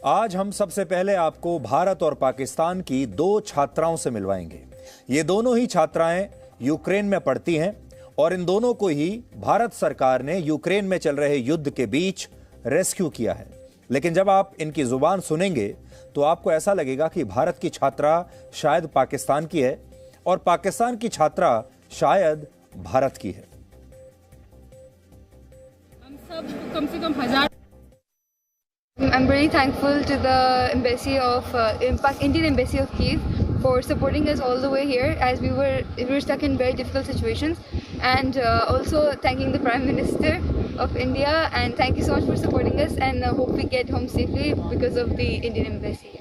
आज हम सबसे पहले आपको भारत और पाकिस्तान की दो छात्राओं से मिलवाएंगे। ये दोनों ही छात्राएं यूक्रेन में पढ़ती हैं और इन दोनों को ही भारत सरकार ने यूक्रेन में चल रहे युद्ध के बीच रेस्क्यू किया है। लेकिन जब आप इनकी जुबान सुनेंगे तो आपको ऐसा लगेगा कि भारत की छात्रा शायद पाकिस्तान की है और पाकिस्तान की छात्रा शायद भारत की है। हम सब कम से कम 1000 I'm really thankful to the embassy of Indian Embassy of Kyiv for supporting us all the way here, as we were stuck in very difficult situations, and also thanking the Prime Minister of India, and thank you so much for supporting us, and hope we get home safely because of the Indian Embassy.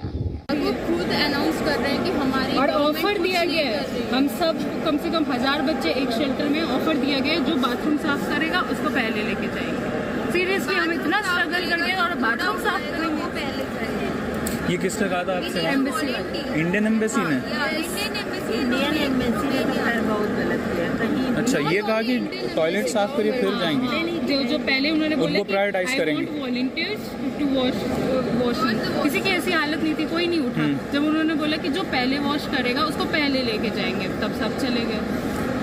वो खुद announce कर रहे हैं कि हमारी और offer दिया गया है। हम सब कम से कम 1000 बच्चे एक शेल्टर में ऑफर दिया गया है, जो बाथरूम साफ करेगा उसको पहले लेके जाएंगे। सीरियसली हम इतना स्ट्रगल करके और बाथरूम साफ करेंगे पहले जाएंगे। ये किसने कहा था आपसे? एम्बेसी, इंडियन एम्बेसी ने। इंडियन एम्बेसी ने तो खैर बहुत गलत किया। अच्छा, ये कहा कि टॉयलेट साफ करिए फिर जाएंगे। जो पहले उन्होंने बोला उनको प्रायोरिटाइज करेंगे। वॉलंटियर्स टू वॉशिंग, किसी की ऐसी हालत नहीं थी, कोई नहीं उठा। जब उन्होंने बोला कि जो पहले वॉश करेगा उसको पहले लेके जाएंगे, तब सब चले गए,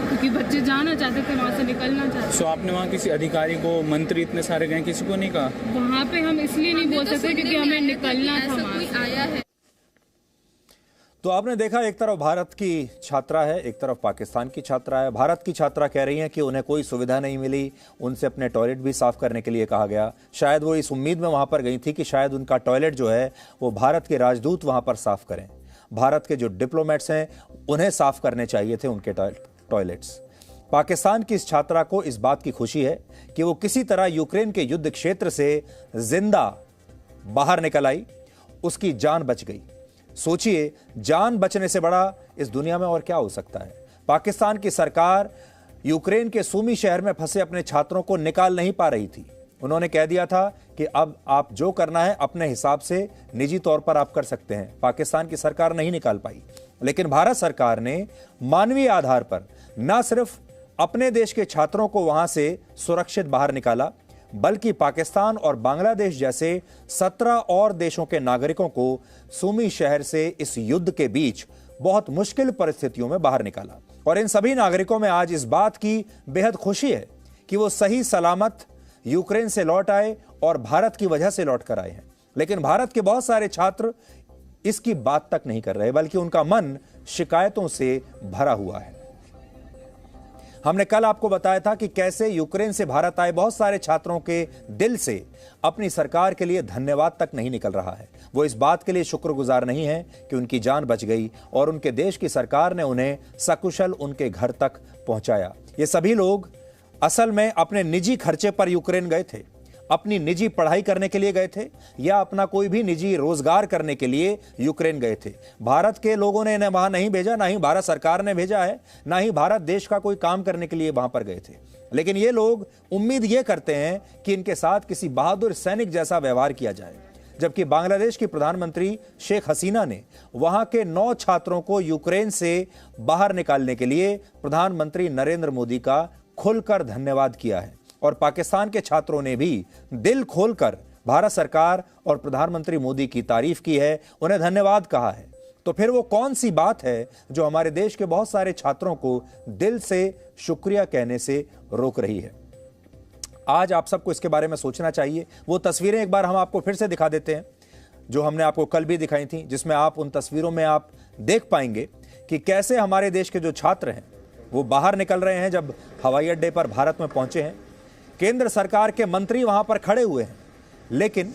क्योंकि बच्चे जाना चाहते थे, वहाँ से निकलना चाहते। सो आपने वहाँ किसी अधिकारी को, मंत्री इतने सारे गए, किसी को नहीं कहा? वहाँ पे हम इसलिए नहीं बोल सकते क्योंकि हमें निकलना था, वहाँ से आया है। तो आपने देखा, एक तरफ भारत की छात्रा है, एक तरफ पाकिस्तान की छात्रा है। भारत की छात्रा कह रही है कि उन्हें कोई सुविधा नहीं मिली, उनसे अपने टॉयलेट भी साफ करने के लिए कहा गया। शायद वो इस उम्मीद में वहां पर गई थी कि शायद उनका टॉयलेट जो है वो भारत के राजदूत वहां पर साफ करें, भारत के जो डिप्लोमेट्स हैं उन्हें साफ करने चाहिए थे उनके टॉयलेट्स। पाकिस्तान की इस छात्रा को इस बात की खुशी है कि वो किसी तरह यूक्रेन के युद्ध क्षेत्र से जिंदा बाहर निकल आई, उसकी जान बच गई। सोचिए, जान बचने से बड़ा इस दुनिया में और क्या हो सकता है। पाकिस्तान की सरकार यूक्रेन के सूमी शहर में फंसे अपने छात्रों को निकाल नहीं पा रही थी। उन्होंने कह दिया था कि अब आप जो करना है अपने हिसाब से निजी तौर पर आप कर सकते हैं। पाकिस्तान की सरकार नहीं निकाल पाई, लेकिन भारत सरकार ने मानवीय आधार पर न सिर्फ अपने देश के छात्रों को वहां से सुरक्षित बाहर निकाला, बल्कि पाकिस्तान और बांग्लादेश जैसे 17 और देशों के नागरिकों को सूमी शहर से इस युद्ध के बीच बहुत मुश्किल परिस्थितियों में बाहर निकाला। और इन सभी नागरिकों में आज इस बात की बेहद खुशी है कि वो सही सलामत यूक्रेन से लौट आए और भारत की वजह से लौट कर आए हैं। लेकिन भारत के बहुत सारे छात्र इसकी बात तक नहीं कर रहे, बल्कि उनका मन शिकायतों से भरा हुआ है। हमने कल आपको बताया था कि कैसे यूक्रेन से भारत आए बहुत सारे छात्रों के दिल से अपनी सरकार के लिए धन्यवाद तक नहीं निकल रहा है। वो इस बात के लिए शुक्रगुजार नहीं है कि उनकी जान बच गई और उनके देश की सरकार ने उन्हें सकुशल उनके घर तक पहुंचाया। ये सभी लोग असल में अपने निजी खर्चे पर यूक्रेन गए थे, अपनी निजी पढ़ाई करने के लिए गए थे, या अपना कोई भी निजी रोजगार करने के लिए यूक्रेन गए थे। भारत के लोगों ने इन्हें वहां नहीं भेजा, ना ही भारत सरकार ने भेजा है, ना ही भारत देश का कोई काम करने के लिए वहां पर गए थे। लेकिन ये लोग उम्मीद ये करते हैं कि इनके साथ किसी बहादुर सैनिक जैसा व्यवहार किया जाए। जबकि बांग्लादेश की प्रधानमंत्री शेख हसीना ने वहां के 9 छात्रों को यूक्रेन से बाहर निकालने के लिए प्रधानमंत्री नरेंद्र मोदी का खुलकर धन्यवाद किया है। और पाकिस्तान के छात्रों ने भी दिल खोलकर भारत सरकार और प्रधानमंत्री मोदी की तारीफ की है, उन्हें धन्यवाद कहा है। तो फिर वो कौन सी बात है जो हमारे देश के बहुत सारे छात्रों को दिल से शुक्रिया कहने से रोक रही है? आज आप सबको इसके बारे में सोचना चाहिए। वो तस्वीरें एक बार हम आपको फिर से दिखा देते हैं जो हमने आपको कल भी दिखाई थी, जिसमें आप उन तस्वीरों में आप देख पाएंगे कि कैसे हमारे देश के जो छात्र हैं वो बाहर निकल रहे हैं। जब हवाई अड्डे पर भारत में पहुंचे हैं, केंद्र सरकार के मंत्री वहां पर खड़े हुए हैं, लेकिन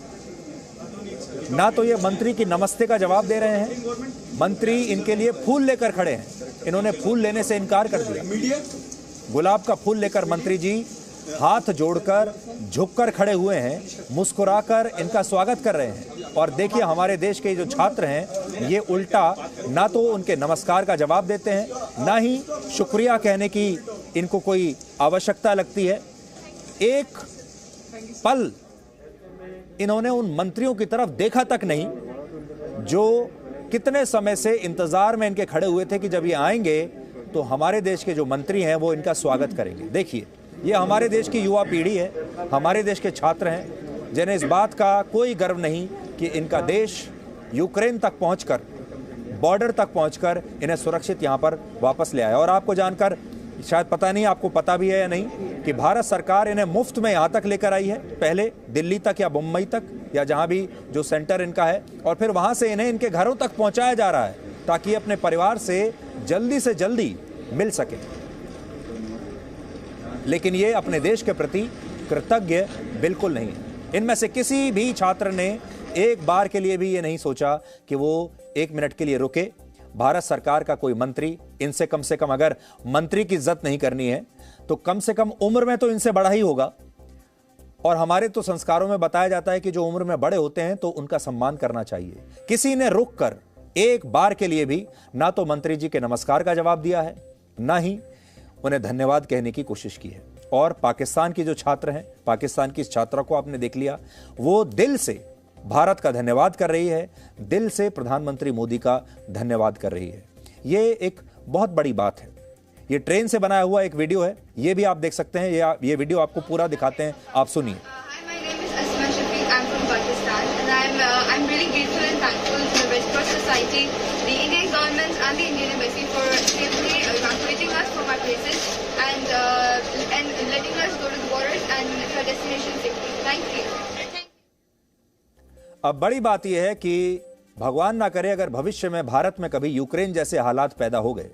ना तो ये मंत्री की नमस्ते का जवाब दे रहे हैं, मंत्री इनके लिए फूल लेकर खड़े हैं। इन्होंने फूल लेने से इनकार कर दिया। गुलाब का फूल लेकर मंत्री जी हाथ जोड़कर झुककर खड़े हुए हैं, मुस्कुराकर इनका स्वागत कर रहे हैं। और देखिए, हमारे देश के जो छात्र हैं ये उल्टा ना तो उनके नमस्कार का जवाब देते हैं, ना ही शुक्रिया कहने की इनको कोई आवश्यकता लगती है। एक पल इन्होंने उन मंत्रियों की तरफ देखा तक नहीं जो कितने समय से इंतजार में इनके खड़े हुए थे कि जब ये आएंगे तो हमारे देश के जो मंत्री हैं वो इनका स्वागत करेंगे। देखिए, ये हमारे देश की युवा पीढ़ी है, हमारे देश के छात्र हैं जिन्हें इस बात का कोई गर्व नहीं कि इनका देश यूक्रेन तक पहुंचकर, बॉर्डर तक पहुंचकर इन्हें सुरक्षित यहां पर वापस ले आया। और आपको जानकर शायद पता नहीं, आपको पता भी है या नहीं, कि भारत सरकार इन्हें मुफ्त में यहां तक लेकर आई है, पहले दिल्ली तक या मुंबई तक या जहां भी जो सेंटर इनका है, और फिर वहां से इन्हें इनके घरों तक पहुंचाया जा रहा है ताकि अपने परिवार से जल्दी मिल सके। लेकिन ये अपने देश के प्रति कृतज्ञ बिल्कुल नहीं है। इनमें से किसी भी छात्र ने एक बार के लिए भी ये नहीं सोचा कि वो 1 मिनट के लिए रुके। भारत सरकार का कोई मंत्री, इनसे कम से कम अगर मंत्री की इज्जत नहीं करनी है तो कम से कम उम्र में तो इनसे बड़ा ही होगा। और हमारे तो संस्कारों में बताया जाता है कि जो उम्र में बड़े होते हैं तो उनका सम्मान करना चाहिए। किसी ने रुक कर एक बार के लिए भी ना तो मंत्री जी के नमस्कार का जवाब दिया है, ना ही उन्हें धन्यवाद कहने की कोशिश की है। और पाकिस्तान की जो छात्र हैं, पाकिस्तान की इस छात्रा को आपने देख लिया, वो दिल से भारत का धन्यवाद कर रही है, दिल से प्रधानमंत्री मोदी का धन्यवाद कर रही है। ये एक बहुत बड़ी बात है। ये ट्रेन से बनाया हुआ एक वीडियो है, ये भी आप देख सकते हैं। ये वीडियो आपको पूरा दिखाते हैं, आप सुनिए। I'm really grateful and thankful to the Red Cross Society, the Indian government and the Indian Embassy for safely evacuating us from our places and letting us go to the borders and to our destination safely. Thank you. अब बड़ी बात यह है कि भगवान ना करे अगर भविष्य में भारत में कभी यूक्रेन जैसे हालात पैदा हो गए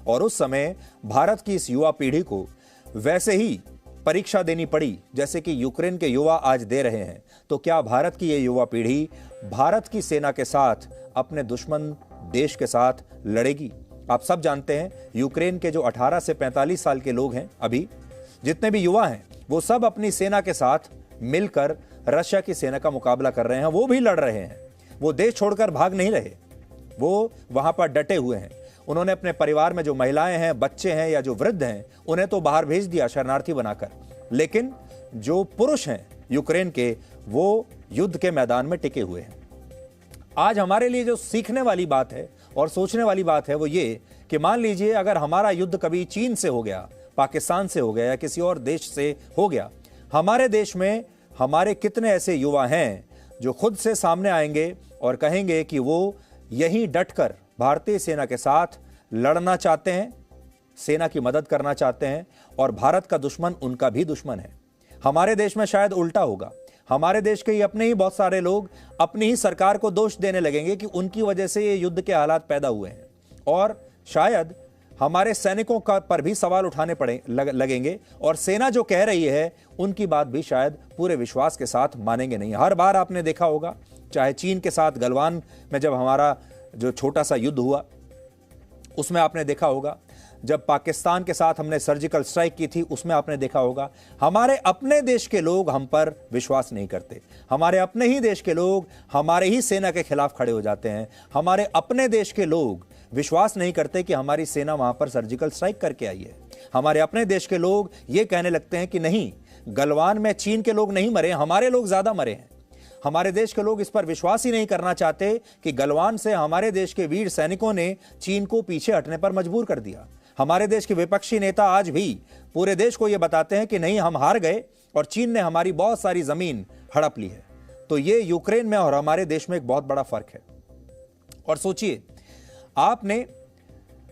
और उस समय भारत की इस युवा पीढ़ी को वैसे ही परीक्षा देनी पड़ी जैसे कि यूक्रेन के युवा आज दे रहे हैं, तो क्या भारत की ये युवा पीढ़ी भारत की सेना के साथ अपने दुश्मन देश के साथ लड़ेगी? आप सब जानते हैं यूक्रेन के जो 18 से 45 साल के लोग हैं, अभी जितने भी युवा हैं, वो सब अपनी सेना के साथ मिलकर रशिया की सेना का मुकाबला कर रहे हैं। वो भी लड़ रहे हैं, वो देश छोड़कर भाग नहीं रहे, वो वहां पर डटे हुए हैं। उन्होंने अपने परिवार में जो महिलाएं हैं, बच्चे हैं या जो वृद्ध हैं, उन्हें तो बाहर भेज दिया शरणार्थी बनाकर, लेकिन जो पुरुष हैं यूक्रेन के, वो युद्ध के मैदान में टिके हुए हैं। आज हमारे लिए जो सीखने वाली बात है और सोचने वाली बात है वो ये कि मान लीजिए अगर हमारा युद्ध कभी चीन से हो गया, पाकिस्तान से हो गया या किसी और देश से हो गया, हमारे देश में हमारे कितने ऐसे युवा हैं जो खुद से सामने आएंगे और कहेंगे कि वो यहीं डटकर भारतीय सेना के साथ लड़ना चाहते हैं, सेना की मदद करना चाहते हैं, और भारत का दुश्मन उनका भी दुश्मन है। हमारे देश में शायद उल्टा होगा, हमारे देश के ही अपने ही बहुत सारे लोग अपनी ही सरकार को दोष देने लगेंगे कि उनकी वजह से ये युद्ध के हालात पैदा हुए हैं, और शायद हमारे सैनिकों का पर भी सवाल उठाने लगेंगे, और सेना जो कह रही है उनकी बात भी शायद पूरे विश्वास के साथ मानेंगे नहीं। हर बार आपने देखा होगा, चाहे चीन के साथ गलवान में जब हमारा जो छोटा सा युद्ध हुआ, उसमें आपने देखा होगा, जब पाकिस्तान के साथ हमने सर्जिकल स्ट्राइक की थी, उसमें आपने देखा होगा, हमारे अपने देश के लोग हम पर विश्वास नहीं करते। हमारे अपने ही देश के लोग हमारे ही सेना के खिलाफ खड़े हो जाते हैं। हमारे अपने देश के लोग विश्वास नहीं करते कि हमारी सेना वहां पर सर्जिकल स्ट्राइक करके आई है। हमारे अपने देश के लोग ये कहने लगते हैं कि नहीं, गलवान में चीन के लोग नहीं मरे, हमारे लोग ज्यादा मरे हैं। हमारे देश के लोग इस पर विश्वास ही नहीं करना चाहते कि गलवान से हमारे देश के वीर सैनिकों ने चीन को पीछे हटने पर मजबूर कर दिया। हमारे देश के विपक्षी नेता आज भी पूरे देश को यह बताते हैं कि नहीं, हम हार गए और चीन ने हमारी बहुत सारी जमीन हड़प ली है। तो ये यूक्रेन में और हमारे देश में एक बहुत बड़ा फर्क है। और सोचिए, आपने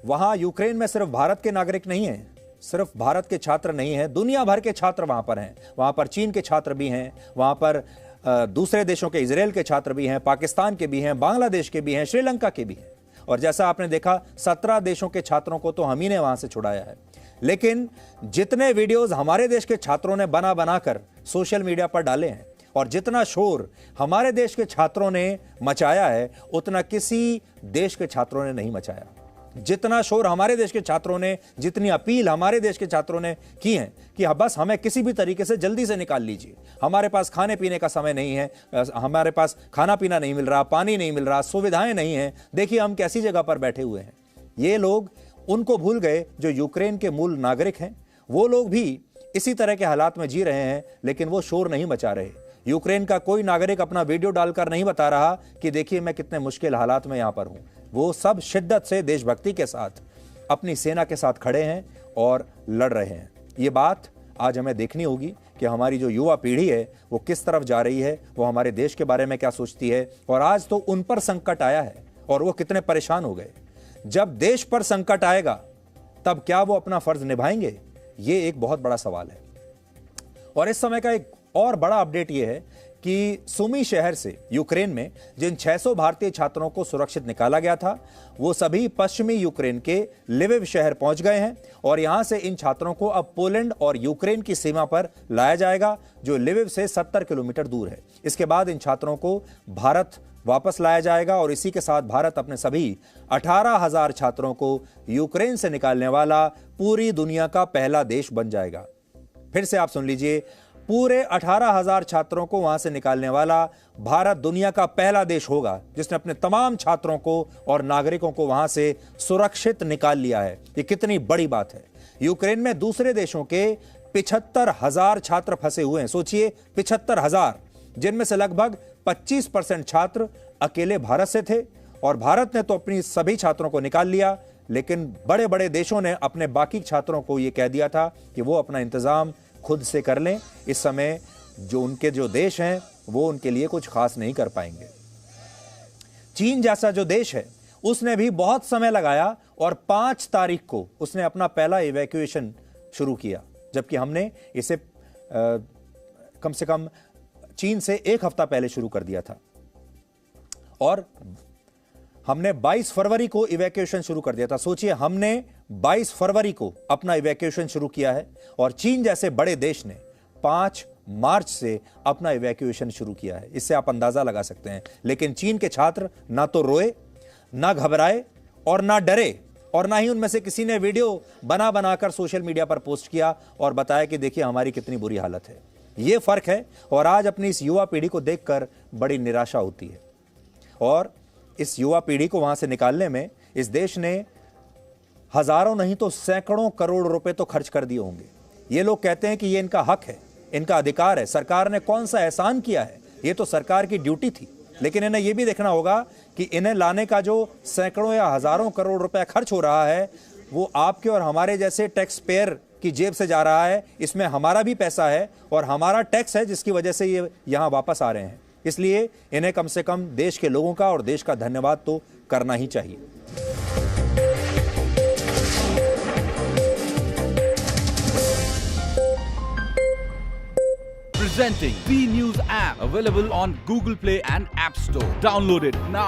वहां यूक्रेन में सिर्फ भारत के नागरिक नहीं हैं, सिर्फ भारत के छात्र नहीं हैं, दुनिया भर के छात्र वहां पर हैं। वहां पर चीन के छात्र भी हैं, वहां पर दूसरे देशों के, इजराइल के छात्र भी हैं, पाकिस्तान के भी हैं, बांग्लादेश के भी हैं, श्रीलंका के भी हैं। और जैसा आपने देखा, 17 देशों के छात्रों को तो हम ही ने वहां से छुड़ाया है। लेकिन जितने वीडियोस हमारे देश के छात्रों ने बनाकर सोशल मीडिया पर डाले हैं और जितना शोर हमारे देश के छात्रों ने मचाया है, उतना किसी देश के छात्रों ने नहीं मचाया। जितना शोर हमारे देश के छात्रों ने, जितनी अपील हमारे देश के छात्रों ने की है कि बस हमें किसी भी तरीके से जल्दी से निकाल लीजिए, हमारे पास खाने पीने का समय नहीं है, हमारे पास खाना पीना नहीं मिल रहा, पानी नहीं मिल रहा, सुविधाएं नहीं हैं, देखिए हम कैसी जगह पर बैठे हुए हैं। ये लोग उनको भूल गए जो यूक्रेन के मूल नागरिक हैं। वो लोग भी इसी तरह के हालात में जी रहे हैं, लेकिन वो शोर नहीं मचा रहे। यूक्रेन का कोई नागरिक अपना वीडियो डालकर नहीं बता रहा कि देखिए मैं कितने मुश्किल हालात में यहां पर हूं। वो सब शिद्दत से देशभक्ति के साथ अपनी सेना के साथ खड़े हैं और लड़ रहे हैं। ये बात आज हमें देखनी होगी कि हमारी जो युवा पीढ़ी है वो किस तरफ जा रही है, वो हमारे देश के बारे में क्या सोचती है। और आज तो उन पर संकट आया है और वो कितने परेशान हो गए। जब देश पर संकट आएगा तब क्या वो अपना फर्ज निभाएंगे, ये एक बहुत बड़ा सवाल है। और इस समय का एक और बड़ा अपडेट ये है कि सुमी शहर से यूक्रेन में जिन 600 भारतीय छात्रों को सुरक्षित निकाला गया था वो सभी पश्चिमी यूक्रेन के लिविव शहर पहुंच गए हैं और यहां से इन छात्रों को अब पोलैंड और यूक्रेन की सीमा पर लाया जाएगा, जो लिविव से 70 किलोमीटर दूर है। इसके बाद इन छात्रों को भारत वापस लाया जाएगा और इसी के साथ भारत अपने सभी 18,000 छात्रों को यूक्रेन से निकालने वाला पूरी दुनिया का पहला देश बन जाएगा। फिर से आप सुन लीजिए, पूरे 18,000 छात्रों को वहां से निकालने वाला भारत दुनिया का पहला देश होगा जिसने अपने तमाम छात्रों को और नागरिकों को वहां से सुरक्षित निकाल लिया है। ये कितनी बड़ी बात है। यूक्रेन में दूसरे देशों के 75,000 छात्र फंसे हुए हैं। सोचिए 75,000, जिनमें से लगभग 25% छात्र अकेले भारत से थे और भारत ने तो अपनी सभी छात्रों को निकाल लिया, लेकिन बड़े बड़े देशों ने अपने बाकी छात्रों को यह कह दिया था कि वो अपना इंतजाम खुद से कर लें। इस समय जो उनके जो देश हैं वो उनके लिए कुछ खास नहीं कर पाएंगे। चीन जैसा जो देश है उसने भी बहुत समय लगाया और 5 तारीख को उसने अपना पहला इवैक्यूएशन शुरू किया, जबकि हमने इसे कम से कम चीन से 1 हफ्ता पहले शुरू कर दिया था। और हमने 22 फरवरी को इवैक्यूएशन शुरू कर दिया था। सोचिए, हमने 22 फरवरी को अपना इवैक्यूएशन शुरू किया है और चीन जैसे बड़े देश ने 5 मार्च से अपना इवैक्यूएशन शुरू किया है। इससे आप अंदाजा लगा सकते हैं। लेकिन चीन के छात्र ना तो रोए, ना घबराए और ना डरे, और ना ही उनमें से किसी ने वीडियो बना बनाकर सोशल मीडिया पर पोस्ट किया और बताया कि देखिए हमारी कितनी बुरी हालत है। यह फर्क है। और आज अपनी इस युवा पीढ़ी को देखकर बड़ी निराशा होती है। और इस युवा पीढ़ी को वहां से निकालने में इस देश ने हजारों नहीं तो सैकड़ों करोड़ रुपए तो खर्च कर दिए होंगे। ये लोग कहते हैं कि ये इनका हक है, इनका अधिकार है। सरकार ने कौन सा एहसान किया है, ये तो सरकार की ड्यूटी थी। लेकिन इन्हें यह भी देखना होगा कि इन्हें लाने का जो सैकड़ों या हजारों करोड़ रुपए खर्च हो रहा है वो आपके और हमारे जैसे टैक्स पेयर की जेब से जा रहा है। इसमें हमारा भी पैसा है और हमारा टैक्स है जिसकी वजह से ये यहां वापस आ रहे हैं। इसलिए इन्हें कम से कम देश के लोगों का और देश का धन्यवाद तो करना ही चाहिए। Presenting B News app, available on Google Play and App Store. Download it now.